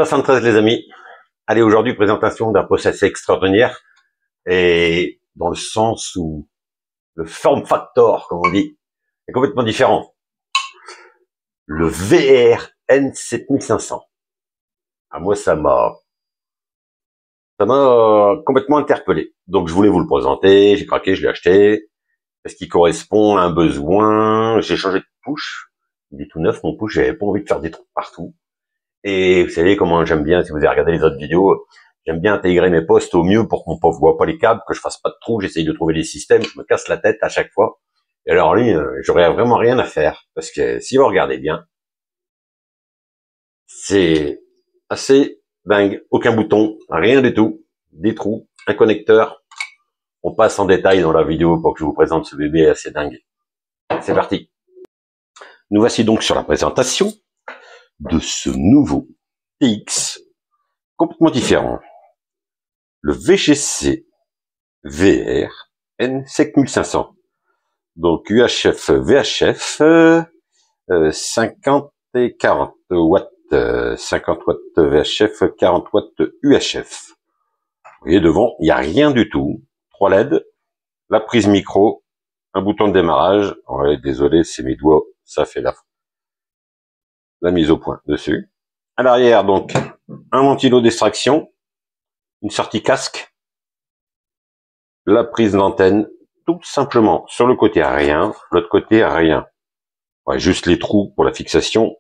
73 les amis. Allez, aujourd'hui, présentation d'un process extraordinaire et dans le sens où le form factor, comme on dit, est complètement différent. Le VRN 7500. À moi, ça m'a complètement interpellé. Donc, je voulais vous le présenter, j'ai craqué, je l'ai acheté. Est-ce qu'il correspond à un besoin? J'ai changé de push. Il est tout neuf, mon push, j'avais pas envie de faire des trous partout. Et vous savez comment j'aime bien, si vous avez regardé les autres vidéos, j'aime bien intégrer mes postes au mieux pour qu'on ne voit pas les câbles, que je fasse pas de trous, j'essaye de trouver des systèmes, je me casse la tête à chaque fois. Et alors lui, j'aurais vraiment rien à faire, parce que si vous regardez bien, c'est assez dingue, aucun bouton, rien du tout, des trous, un connecteur. On passe en détail dans la vidéo pour que je vous présente ce bébé assez dingue. C'est parti. Nous voici donc sur la présentation de ce nouveau TX complètement différent. Le VGC VR N7500. Donc UHF VHF 50 et 40 watts, 50 watts VHF, 40 watts UHF. Vous voyez devant, il n'y a rien du tout. 3 LED, la prise micro, un bouton de démarrage. Ouais, désolé, c'est mes doigts, ça fait la mise au point dessus. À l'arrière, donc, un ventilo d'extraction, une sortie casque, la prise d'antenne, tout simplement. Sur le côté, rien. L'autre côté, rien. Ouais, juste les trous pour la fixation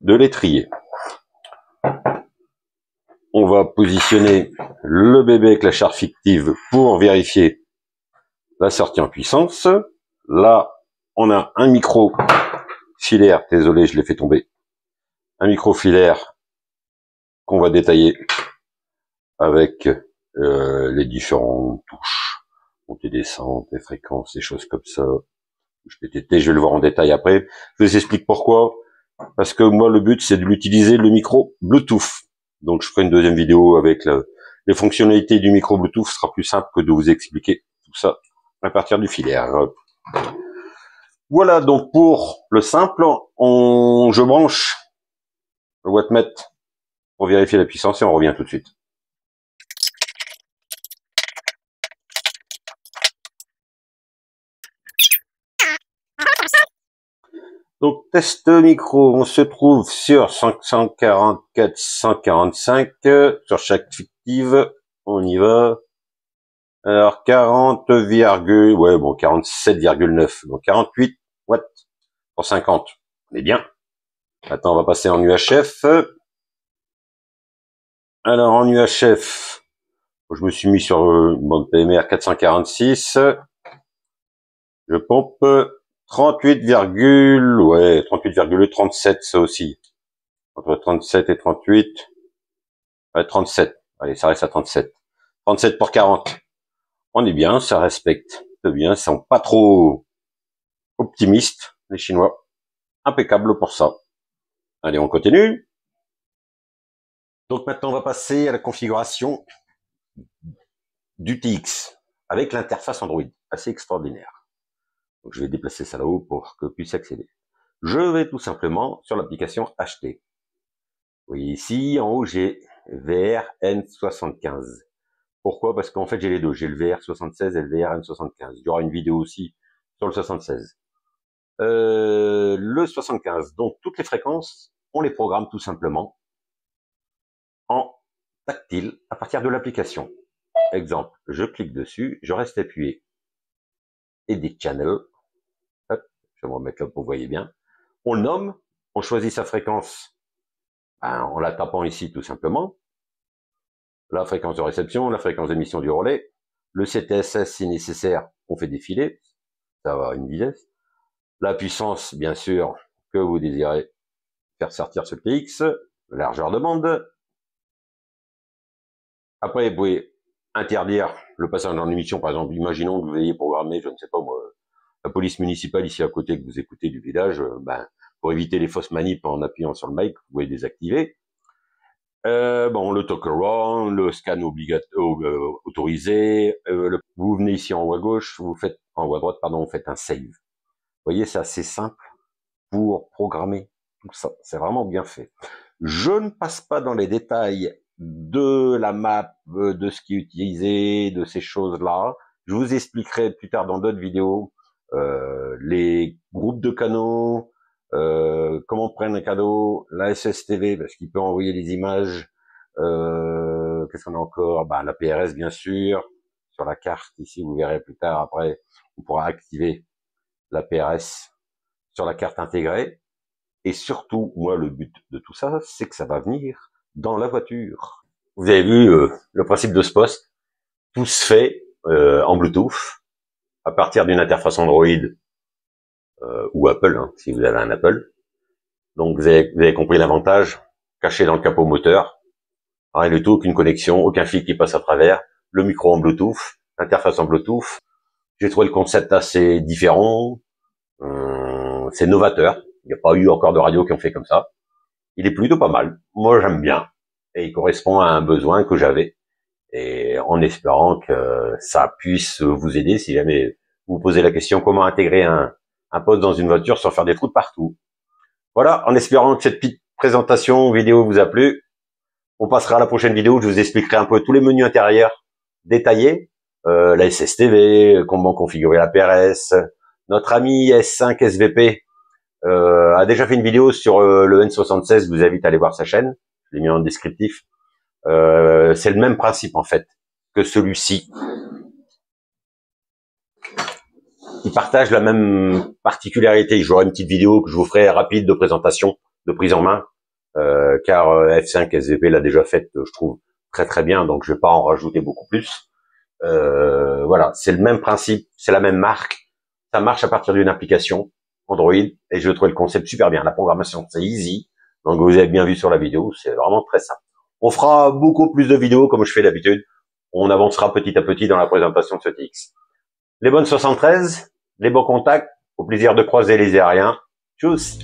de l'étrier. On va positionner le bébé avec la charge fictive pour vérifier la sortie en puissance. Là, on a un micro filaire. Désolé, je l'ai fait tomber. Un micro filaire qu'on va détailler avec les différentes touches. Montée, descente, les fréquences, des choses comme ça. Je vais le voir en détail après. Je vous explique pourquoi. Parce que moi, le but, c'est de l'utiliser le micro Bluetooth. Donc, je ferai une deuxième vidéo avec les fonctionnalités du micro Bluetooth. Ce sera plus simple que de vous expliquer tout ça à partir du filaire. Voilà, donc pour le simple, je branche le wattmètre pour vérifier la puissance et on revient tout de suite. Donc, test micro, on se trouve sur 544, 145, sur chaque fictive, on y va. Alors, 40, ouais, bon, 47,9, donc 48 watts pour 50. On est bien. Maintenant, on va passer en UHF. Alors, en UHF, je me suis mis sur une bande PMR 446. Je pompe 38, ouais, 38,37, ça aussi. Entre 37 et 38. Ouais, 37. Allez, ça reste à 37. 37 pour 40. On est bien, ça respecte. C'est bien, ils sont pas trop optimistes, les Chinois. Impeccable pour ça. Allez, on continue. Donc maintenant, on va passer à la configuration du TX avec l'interface Android. Assez extraordinaire. Donc, je vais déplacer ça là-haut pour que puisse accéder. Je vais tout simplement sur l'application Acheter. Vous voyez ici, en haut, j'ai VRN75. Pourquoi? Parce qu'en fait, j'ai les deux. J'ai le VR76 et le VRN75. Il y aura une vidéo aussi sur le 76. Le 75. Donc, toutes les fréquences, on les programme tout simplement en tactile à partir de l'application. Exemple, je clique dessus, je reste appuyé. Edit Channel. Hop, je vais me remettre là pour que vous voyez bien. On le nomme, on choisit sa fréquence en la tapant ici tout simplement. La fréquence de réception, la fréquence d'émission du relais, le CTSS si nécessaire, on fait défiler, ça va à une vitesse. La puissance, bien sûr, que vous désirez faire sortir ce TX, la largeur de bande. Après, vous pouvez interdire le passage en émission, par exemple, imaginons que vous ayez programmé, je ne sais pas moi, la police municipale ici à côté que vous écoutez du village, pour éviter les fausses manips en appuyant sur le mic, vous pouvez désactiver. Bon, le talk around, le scan autorisé, vous venez ici en haut à gauche, vous faites en haut à droite, pardon, vous faites un save. Vous voyez, c'est assez simple pour programmer tout ça. C'est vraiment bien fait. Je ne passe pas dans les détails de la map, de ce qui est utilisé, de ces choses-là. Je vous expliquerai plus tard dans d'autres vidéos les groupes de canaux, comment prendre un cadeau, la SSTV parce qu'il peut envoyer des images. Qu'est-ce qu'on a encore? Bah, la PRS bien sûr. Sur la carte ici, vous verrez plus tard. Après, on pourra activer la PRS sur la carte intégrée. Et surtout, moi, le but de tout ça, c'est que ça va venir dans la voiture. Vous avez vu le principe de ce poste. Tout se fait en Bluetooth à partir d'une interface Android ou Apple, hein, si vous avez un Apple. Donc, vous avez compris l'avantage, caché dans le capot moteur. Rien du tout, aucune connexion, aucun fil qui passe à travers. Le micro en Bluetooth, l'interface en Bluetooth. J'ai trouvé le concept assez différent. C'est novateur. Il n'y a pas eu encore de radio qui ont fait comme ça. Il est plutôt pas mal. Moi, j'aime bien. Et il correspond à un besoin que j'avais. Et en espérant que ça puisse vous aider si jamais vous posez la question comment intégrer un poste dans une voiture sans faire des trous de partout. Voilà, en espérant que cette petite présentation vidéo vous a plu. On passera à la prochaine vidéo où je vous expliquerai un peu tous les menus intérieurs détaillés. La SSTV, comment configurer la PRS. Notre ami S5 SVP a déjà fait une vidéo sur le N76, je vous invite à aller voir sa chaîne, je l'ai mis en descriptif. C'est le même principe en fait que celui-ci. Il partage la même particularité. J'aurai une petite vidéo que je vous ferai rapide de présentation, de prise en main, car F5 SVP l'a déjà faite, je trouve très très bien, donc je vais pas en rajouter beaucoup plus. Voilà, c'est le même principe, c'est la même marque, ça marche à partir d'une application Android, et je trouve le concept super bien. La programmation, c'est easy. Donc, vous avez bien vu sur la vidéo, c'est vraiment très simple. On fera beaucoup plus de vidéos comme je fais d'habitude. On avancera petit à petit dans la présentation de ce TX. Les bonnes 73, les bons contacts, au plaisir de croiser les aériens. Tchuss!